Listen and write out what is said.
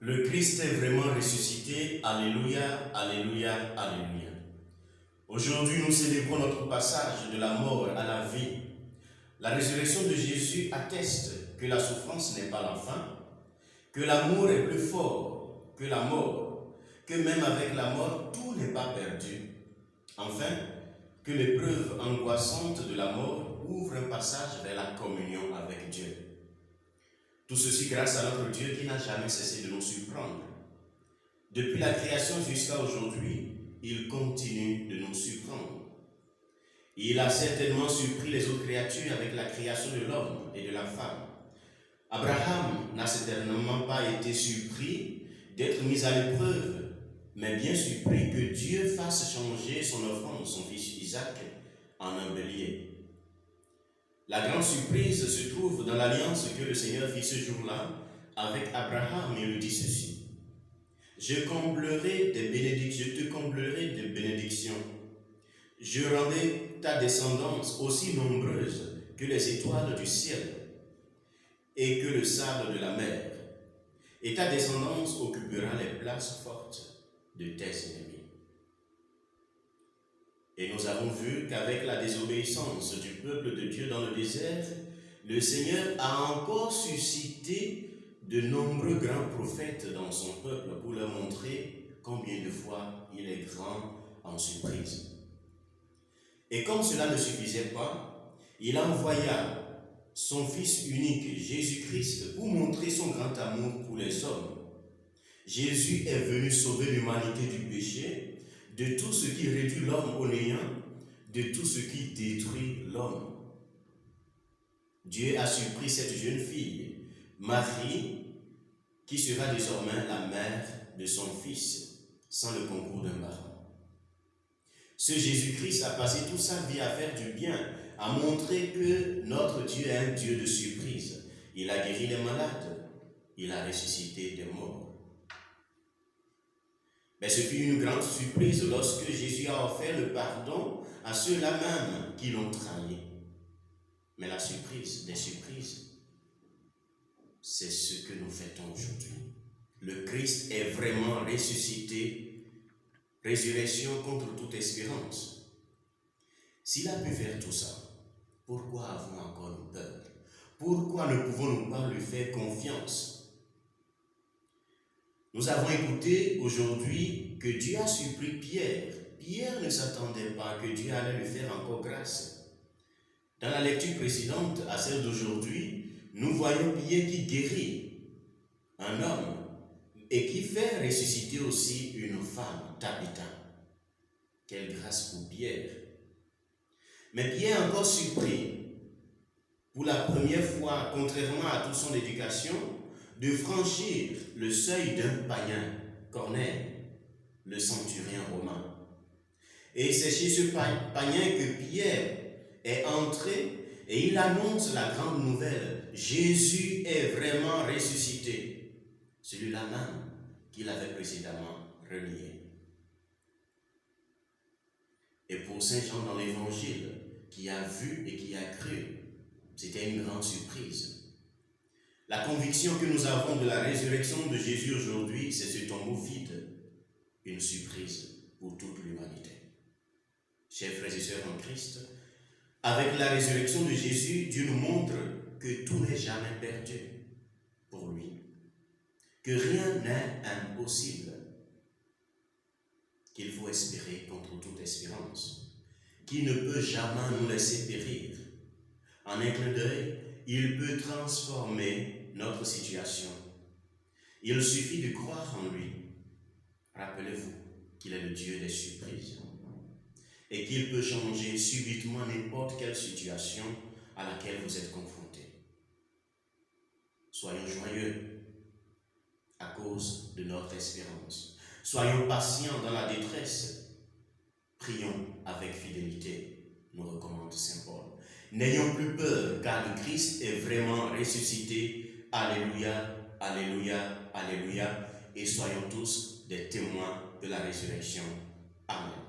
Le Christ est vraiment ressuscité. Alléluia, alléluia, alléluia. Aujourd'hui, nous célébrons notre passage de la mort à la vie. La résurrection de Jésus atteste que la souffrance n'est pas la fin, que l'amour est plus fort que la mort, que même avec la mort, tout n'est pas perdu. Enfin, que l'épreuve angoissante de la mort ouvre un passage vers la communion avec Dieu. Tout ceci grâce à notre Dieu qui n'a jamais cessé de nous surprendre. Depuis la création jusqu'à aujourd'hui, il continue de nous surprendre. Il a certainement surpris les autres créatures avec la création de l'homme et de la femme. Abraham n'a certainement pas été surpris d'être mis à l'épreuve, mais bien surpris que Dieu fasse changer son offrande, son fils Isaac, en un bélier. La grande surprise se trouve dans l'alliance que le Seigneur fit ce jour-là avec Abraham. Il lui dit ceci: je te comblerai de bénédictions. Je rendrai ta descendance aussi nombreuse que les étoiles du ciel et que le sable de la mer. Et ta descendance occupera les places fortes de tes ennemis. Et nous avons vu qu'avec la désobéissance du peuple de Dieu dans le désert, le Seigneur a encore suscité de nombreux grands prophètes dans son peuple pour leur montrer combien de fois il est grand en surprise. Et comme cela ne suffisait pas, il envoya son Fils unique, Jésus-Christ, pour montrer son grand amour pour les hommes. Jésus est venu sauver l'humanité du péché, de tout ce qui réduit l'homme au néant, de tout ce qui détruit l'homme. Dieu a surpris cette jeune fille, Marie, qui sera désormais la mère de son fils, sans le concours d'un parent. Ce Jésus-Christ a passé toute sa vie à faire du bien, à montrer que notre Dieu est un Dieu de surprise. Il a guéri les malades, il a ressuscité des morts. Mais ce fut une grande surprise lorsque Jésus a offert le pardon à ceux-là même qui l'ont trahi. Mais la surprise des surprises, c'est ce que nous fêtons aujourd'hui. Le Christ est vraiment ressuscité, résurrection contre toute espérance. S'il a pu faire tout ça, pourquoi avons-nous encore peur? Pourquoi ne pouvons-nous pas lui faire confiance? Nous avons écouté aujourd'hui que Dieu a surpris Pierre. Pierre ne s'attendait pas que Dieu allait lui faire encore grâce. Dans la lecture précédente à celle d'aujourd'hui, nous voyons Pierre qui guérit un homme et qui fait ressusciter aussi une femme, Tabitha. Quelle grâce pour Pierre! Mais Pierre est encore surpris pour la première fois, contrairement à toute son éducation, de franchir le seuil d'un païen, Corneille, le centurion romain. Et c'est chez ce païen que Pierre est entré et il annonce la grande nouvelle. Jésus est vraiment ressuscité. Celui-là même qu'il avait précédemment renié. Et pour Saint Jean dans l'Évangile, qui a vu et qui a cru, c'était une grande surprise. La conviction que nous avons de la résurrection de Jésus aujourd'hui, c'est ce tombeau vide, une surprise pour toute l'humanité. Chers frères et sœurs en Christ, avec la résurrection de Jésus, Dieu nous montre que tout n'est jamais perdu pour lui, que rien n'est impossible, qu'il faut espérer contre toute espérance, qu'il ne peut jamais nous laisser périr. En un clin d'œil, il peut transformer notre situation. Il suffit de croire en lui. Rappelez-vous qu'il est le Dieu des surprises et qu'il peut changer subitement n'importe quelle situation à laquelle vous êtes confrontés. Soyons joyeux à cause de notre espérance. Soyons patients dans la détresse. Prions avec fidélité, nous recommande Saint Paul. N'ayons plus peur, car le Christ est vraiment ressuscité. Alléluia, alléluia, alléluia. Et soyons tous des témoins de la résurrection. Amen.